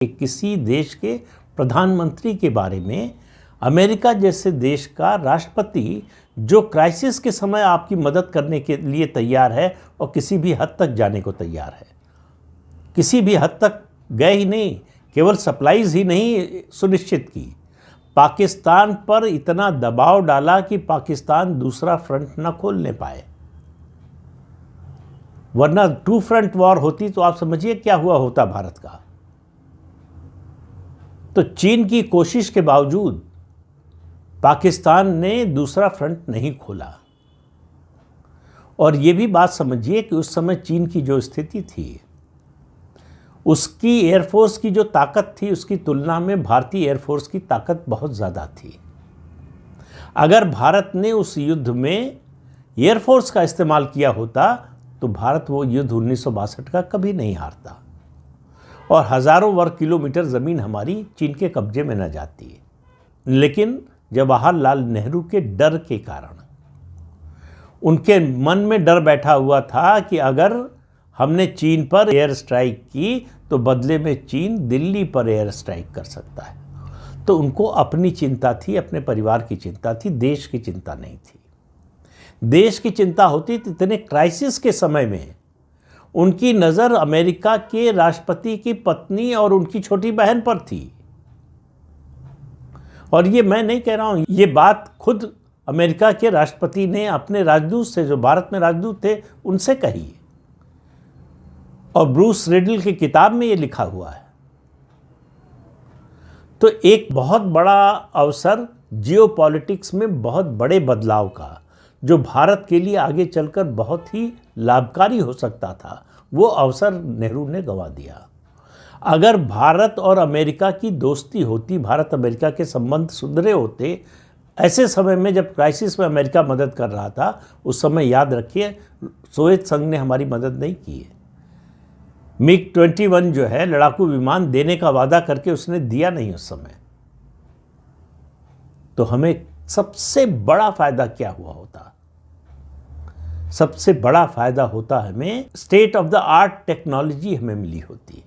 कि किसी देश के प्रधानमंत्री के बारे में अमेरिका जैसे देश का राष्ट्रपति जो क्राइसिस के समय आपकी मदद करने के लिए तैयार है और किसी भी हद तक जाने को तैयार है, किसी भी हद तक गए ही नहीं, केवल सप्लाईज ही नहीं सुनिश्चित की, पाकिस्तान पर इतना दबाव डाला कि पाकिस्तान दूसरा फ्रंट न खोलने पाए, वरना टू फ्रंट वॉर होती तो आप समझिए क्या हुआ होता भारत का। तो चीन की कोशिश के बावजूद पाकिस्तान ने दूसरा फ्रंट नहीं खोला। और ये भी बात समझिए कि उस समय चीन की जो स्थिति थी, उसकी एयरफोर्स की जो ताकत थी उसकी तुलना में भारतीय एयरफोर्स की ताकत बहुत ज़्यादा थी। अगर भारत ने उस युद्ध में एयरफोर्स का इस्तेमाल किया होता तो भारत वो युद्ध 1962 का कभी नहीं हारता और हज़ारों वर्ग किलोमीटर ज़मीन हमारी चीन के कब्जे में न जाती। लेकिन जवाहरलाल नेहरू के डर के कारण, उनके मन में डर बैठा हुआ था कि अगर हमने चीन पर एयर स्ट्राइक की तो बदले में चीन दिल्ली पर एयर स्ट्राइक कर सकता है। तो उनको अपनी चिंता थी, अपने परिवार की चिंता थी, देश की चिंता नहीं थी। देश की चिंता होती तो इतने क्राइसिस के समय में उनकी नज़र अमेरिका के राष्ट्रपति की पत्नी और उनकी छोटी बहन पर थी। और ये मैं नहीं कह रहा हूँ, ये बात खुद अमेरिका के राष्ट्रपति ने अपने राजदूत से, जो भारत में राजदूत थे, उनसे कही और ब्रूस रिडल की किताब में ये लिखा हुआ है। तो एक बहुत बड़ा अवसर जियोपॉलिटिक्स में बहुत बड़े बदलाव का, जो भारत के लिए आगे चलकर बहुत ही लाभकारी हो सकता था, वो अवसर नेहरू ने गंवा दिया। अगर भारत और अमेरिका की दोस्ती होती, भारत अमेरिका के संबंध सुधरे होते, ऐसे समय में जब क्राइसिस में अमेरिका मदद कर रहा था, उस समय याद रखिए सोवियत संघ ने हमारी मदद नहीं की है। MiG-21 जो है लड़ाकू विमान देने का वादा करके उसने दिया नहीं उस समय। तो हमें सबसे बड़ा फायदा क्या हुआ होता? सबसे बड़ा फायदा होता हमें state of the art technology हमें मिली होती।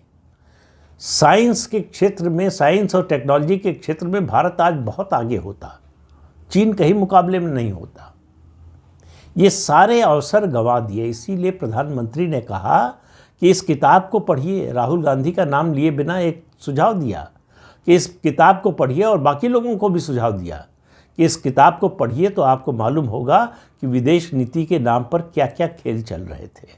साइंस के क्षेत्र में, साइंस और टेक्नोलॉजी के क्षेत्र में भारत आज बहुत आगे होता, चीन कहीं मुकाबले में नहीं होता। ये सारे अवसर गंवा दिए। इसीलिए प्रधानमंत्री ने कहा कि इस किताब को पढ़िए। राहुल गांधी का नाम लिए बिना एक सुझाव दिया कि इस किताब को पढ़िए, और बाकी लोगों को भी सुझाव दिया कि इस किताब को पढ़िए तो आपको मालूम होगा कि विदेश नीति के नाम पर क्या क्या खेल चल रहे थे।